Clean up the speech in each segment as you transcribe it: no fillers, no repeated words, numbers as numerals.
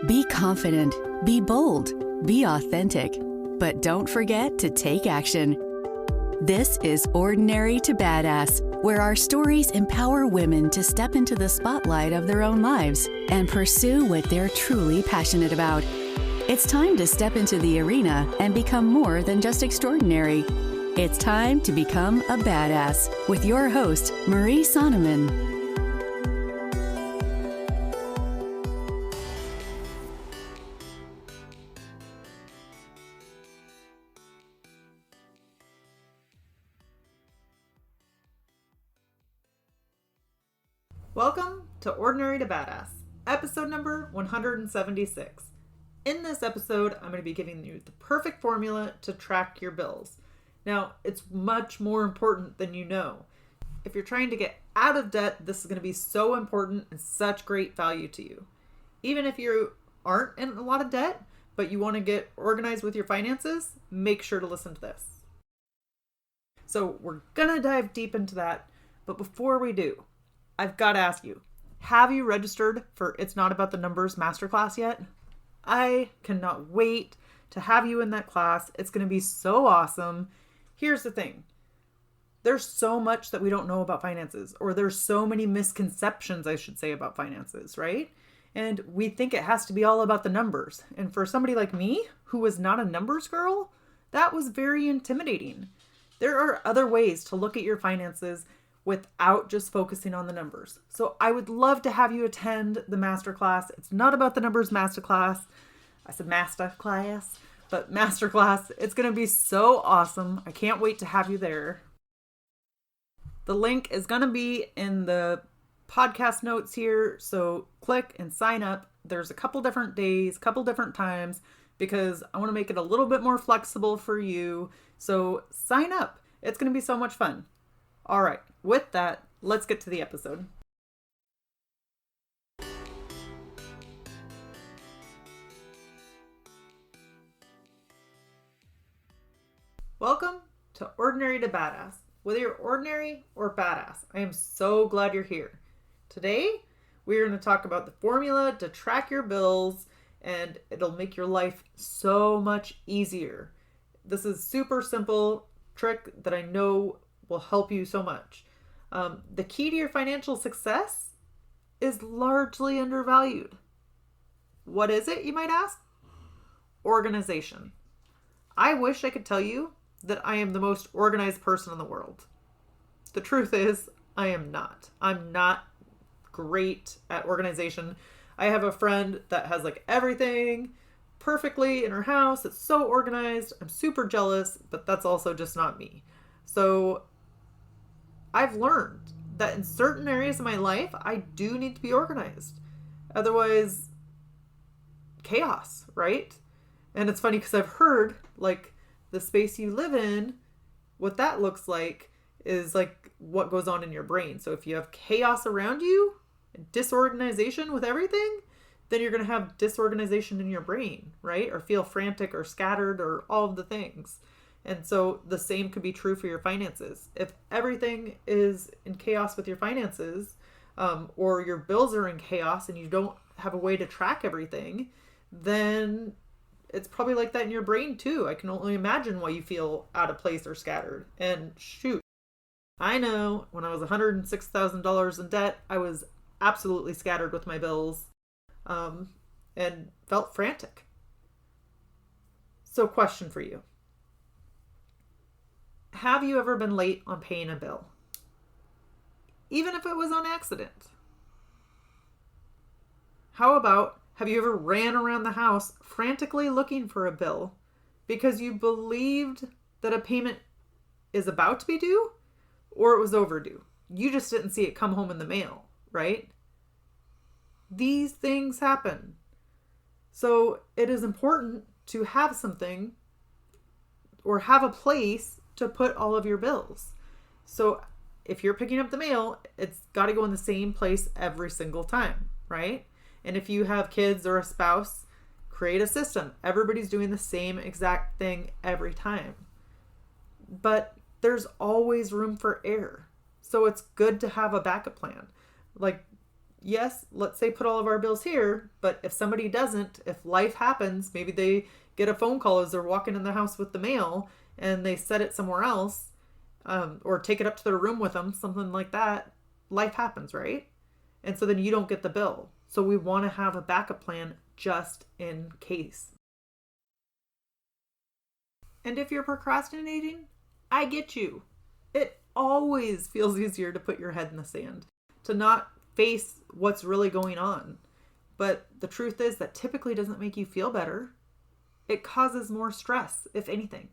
Be confident, be bold, be authentic, but don't forget to take action. This is Ordinary to Badass, where our stories empower women to step into the spotlight of their own lives and pursue what they're truly passionate about. It's time to step into the arena and become more than just extraordinary. It's time to become a badass with your host, Marie Sonneman. Welcome to Ordinary to Badass, episode number 176. In this episode, I'm going to be giving you the perfect formula to track your bills. Now, it's much more important than you know. If you're trying to get out of debt, this is going to be so important and such great value to you. Even if you aren't in a lot of debt, but you want to get organized with your finances, make sure to listen to this. So we're going to dive deep into that, but before we do, I've got to ask you, have you registered for It's Not About the Numbers Masterclass yet? I cannot wait to have you in that class. It's going to be so awesome. Here's the thing. There's so much that we don't know about finances, or there's so many misconceptions, I should say, about finances, right? And we think it has to be all about the numbers. And for somebody like me, who was not a numbers girl, that was very intimidating. There are other ways to look at your finances without just focusing on the numbers. So I would love to have you attend the masterclass. It's Not About the Numbers Masterclass. I said masterclass, but masterclass. It's going to be so awesome. I can't wait to have you there. The link is going to be in the podcast notes here. So click and sign up. There's a couple different days, couple different times, because I want to make it a little bit more flexible for you. So sign up. It's going to be so much fun. All right. With that, let's get to the episode. Welcome to Ordinary to Badass. Whether you're ordinary or badass, I am so glad you're here. Today, we're going to talk about the formula to track your bills, and it'll make your life so much easier. This is super simple trick that I know will help you so much. The key to your financial success is largely undervalued. What is it, you might ask? Organization. I wish I could tell you that I am the most organized person in the world. The truth is, I am not. I'm not great at organization. I have a friend that has like everything perfectly in her house. It's so organized. I'm super jealous, but that's also just not me. So I've learned that in certain areas of my life, I do need to be organized. Otherwise, chaos, right? And it's funny because I've heard like the space you live in, what that looks like is like what goes on in your brain. So if you have chaos around you, disorganization with everything, then you're going to have disorganization in your brain, right? Or feel frantic or scattered or all of the things. And so the same could be true for your finances. If everything is in chaos with your finances, or your bills are in chaos and you don't have a way to track everything, then it's probably like that in your brain too. I can only imagine why you feel out of place or scattered. And shoot, I know when I was $106,000 in debt, I was absolutely scattered with my bills, and felt frantic. So question for you. Have you ever been late on paying a bill? Even if it was on accident? How about, have you ever ran around the house frantically looking for a bill because you believed that a payment is about to be due or it was overdue? You just didn't see it come home in the mail, right? These things happen. So it is important to have something or have a place to put all of your bills. So if you're picking up the mail, it's got to go in the same place every single time, right? And if you have kids or a spouse, create a system. Everybody's doing the same exact thing every time. But there's always room for error. So it's good to have a backup plan. Like, yes, let's say put all of our bills here, but if somebody doesn't, if life happens, maybe they get a phone call as they're walking in the house with the mail and they set it somewhere else, or take it up to their room with them, something like that. Life happens, right? And so then you don't get the bill. So we want to have a backup plan just in case. And if you're procrastinating, I get you. It always feels easier to put your head in the sand, to not face what's really going on. But the truth is that typically doesn't make you feel better. It causes more stress, if anything.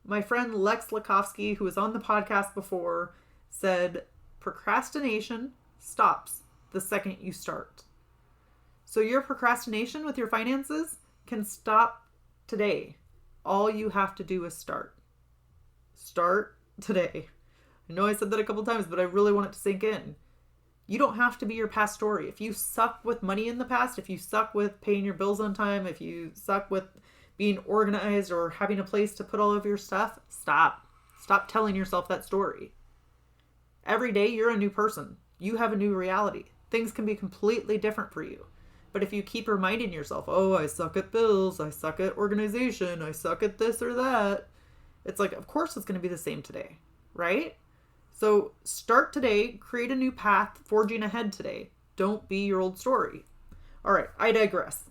My friend Lex Lakowski, who was on the podcast before, said procrastination stops the second you start. So your procrastination with your finances can stop today. All you have to do is start. Start today. I know I said that a couple times, but I really want it to sink in. You don't have to be your past story. If you suck with money in the past, if you suck with paying your bills on time, if you suck with being organized or having a place to put all of your stuff, stop. Stop telling yourself that story. Every day you're a new person. You have a new reality. Things can be completely different for you. But if you keep reminding yourself, oh, I suck at bills, I suck at organization, I suck at this or that, it's like, of course it's going to be the same today, right? So start today, create a new path, forging ahead today. Don't be your old story. All right, I digress.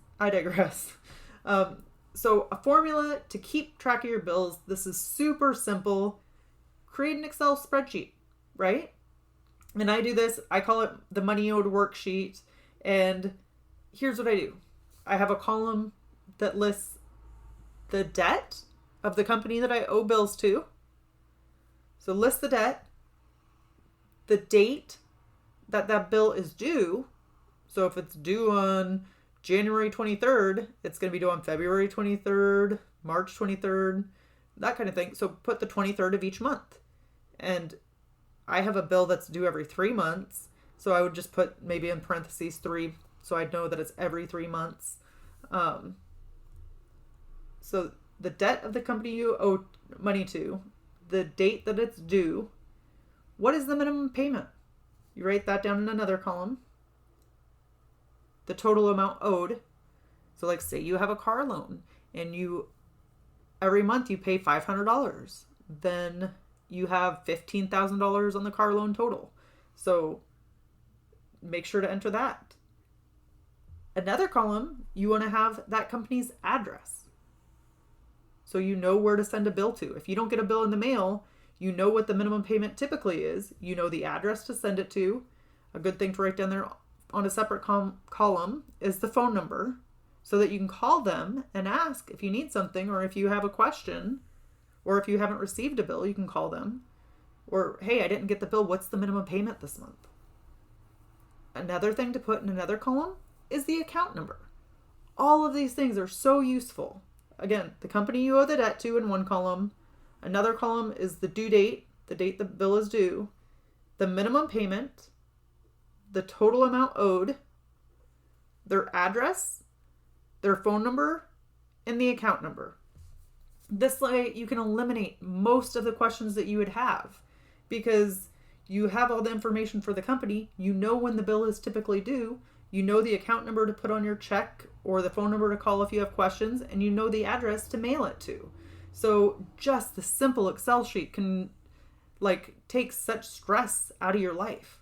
So a formula to keep track of your bills. This is super simple. Create an Excel spreadsheet, right? And I do this, I call it the money owed worksheet. And here's what I do. I have a column that lists the debt of the company that I owe bills to. So list the debt, the date that that bill is due. So if it's due on January 23rd, it's going to be due on February 23rd, March 23rd, that kind of thing. So put the 23rd of each month. And I have a bill that's due every 3 months. So I would just put maybe in parentheses 3, so I'd know that it's every 3 months. So the debt of the company you owe money to, the date that it's due, what is the minimum payment? You write that down in another column. The total amount owed. So like say you have a car loan and you every month you pay $500. Then you have $15,000 on the car loan total. So make sure to enter that. Another column, you want to have that company's address. So you know where to send a bill to. If you don't get a bill in the mail, you know what the minimum payment typically is. You know the address to send it to. A good thing to write down there on a separate column is the phone number, so that you can call them and ask if you need something, or if you have a question, or if you haven't received a bill, you can call them. Or, hey, I didn't get the bill. What's the minimum payment this month? Another thing to put in another column is the account number. All of these things are so useful. Again, the company you owe the debt to in one column. Another column is the due date, the date the bill is due, the minimum payment, the total amount owed, their address, their phone number, and the account number. This way you can eliminate most of the questions that you would have, because you have all the information for the company. You know when the bill is typically due. You know the account number to put on your check or the phone number to call if you have questions, and you know the address to mail it to. So just the simple Excel sheet can take such stress out of your life.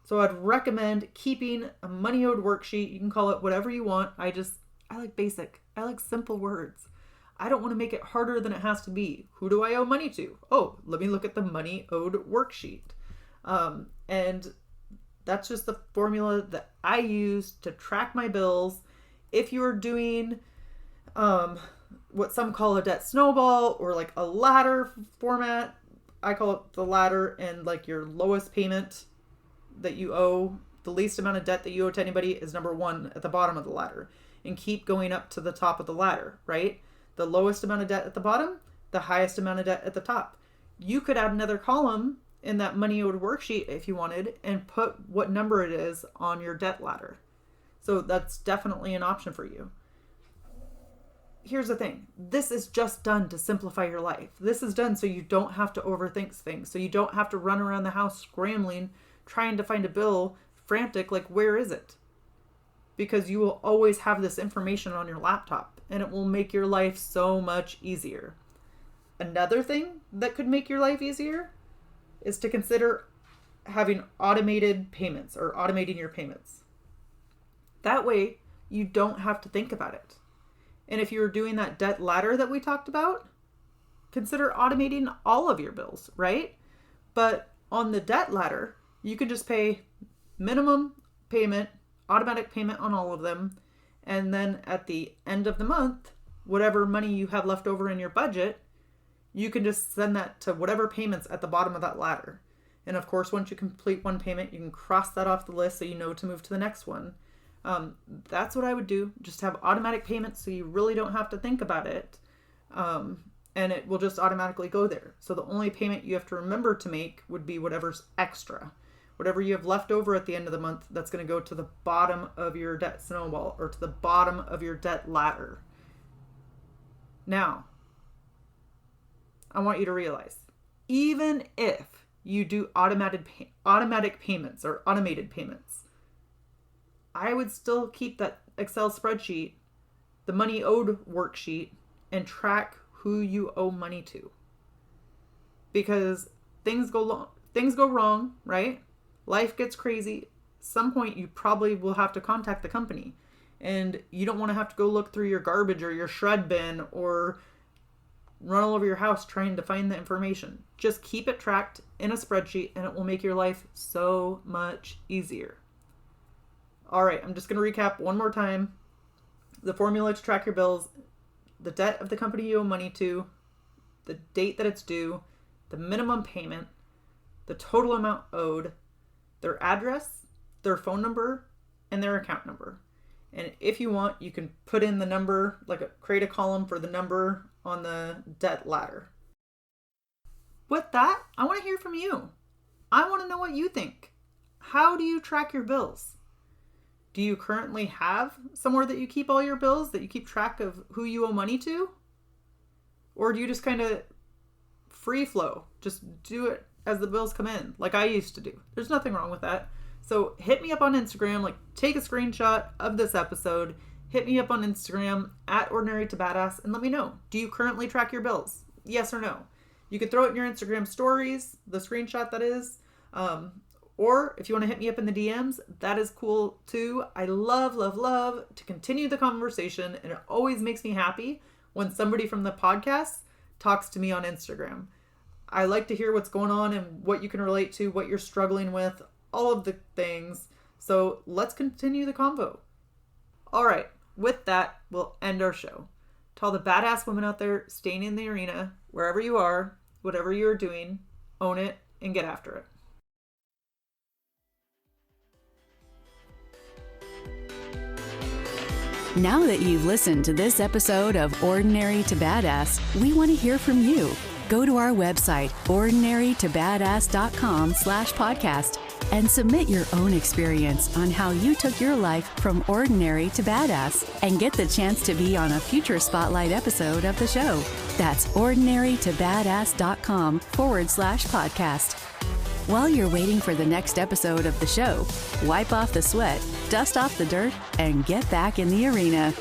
So I'd recommend keeping a money owed worksheet. You can call it whatever you want. I like basic. I like simple words. I don't want to make it harder than it has to be. Who do I owe money to? Oh, let me look at the money owed worksheet. And that's just the formula that I use to track my bills. If you're doing what some call a debt snowball, or like a ladder format, I call it the ladder, and like your lowest payment that you owe, the least amount of debt that you owe to anybody is number 1 at the bottom of the ladder, and keep going up to the top of the ladder, right? The lowest amount of debt at the bottom, the highest amount of debt at the top. You could add another column in that money owed worksheet if you wanted, and put what number it is on your debt ladder. So that's definitely an option for you. Here's the thing. This is just done to simplify your life. This is done so you don't have to overthink things. So you don't have to run around the house scrambling, trying to find a bill frantic, like, where is it? Because you will always have this information on your laptop, and it will make your life so much easier. Another thing that could make your life easier is to consider having automated payments or automating your payments. That way, you don't have to think about it. And if you're doing that debt ladder that we talked about, consider automating all of your bills, right? But on the debt ladder, you can just pay minimum payment, automatic payment on all of them. And then at the end of the month, whatever money you have left over in your budget, you can just send that to whatever payments at the bottom of that ladder. And of course, once you complete one payment, you can cross that off the list so you know to move to the next one. That's what I would do. Just have automatic payments so you really don't have to think about it. And it will just automatically go there. So the only payment you have to remember to make would be whatever's extra. Whatever you have left over at the end of the month, that's going to go to the bottom of your debt snowball or to the bottom of your debt ladder. Now, I want you to realize, even if you do automatic payments or automated payments, I would still keep that Excel spreadsheet, the money owed worksheet, and track who you owe money to. Because things go wrong, right? Life gets crazy. At some point, you probably will have to contact the company. And you don't want to have to go look through your garbage or your shred bin or run all over your house trying to find the information. Just keep it tracked in a spreadsheet and it will make your life so much easier. All right, I'm just going to recap one more time. The formula to track your bills: the debt of the company you owe money to, the date that it's due, the minimum payment, the total amount owed, their address, their phone number, and their account number. And if you want, you can put in the number, create a column for the number on the debt ladder. With that, I want to hear from you. I want to know what you think. How do you track your bills? Do you currently have somewhere that you keep all your bills, that you keep track of who you owe money to? Or do you just kind of free flow? Just do it as the bills come in, like I used to do. There's nothing wrong with that. So hit me up on Instagram, take a screenshot of this episode, hit me up on Instagram at Ordinary to Badass, and let me know. Do you currently track your bills? Yes or no? You could throw it in your Instagram stories, the screenshot that is. Or if you want to hit me up in the DMs, that is cool too. I love to continue the conversation, and it always makes me happy when somebody from the podcast talks to me on Instagram. I like to hear what's going on and what you can relate to, what you're struggling with, all of the things. So let's continue the convo. All right, with that, we'll end our show. To all the badass women out there staying in the arena, wherever you are, whatever you're doing, own it and get after it. Now that you've listened to this episode of Ordinary to Badass, we want to hear from you. Go to our website, ordinarytobadass.com/podcast, and submit your own experience on how you took your life from ordinary to badass and get the chance to be on a future spotlight episode of the show. That's ordinarytobadass.com/podcast. While you're waiting for the next episode of the show, wipe off the sweat, dust off the dirt, and get back in the arena.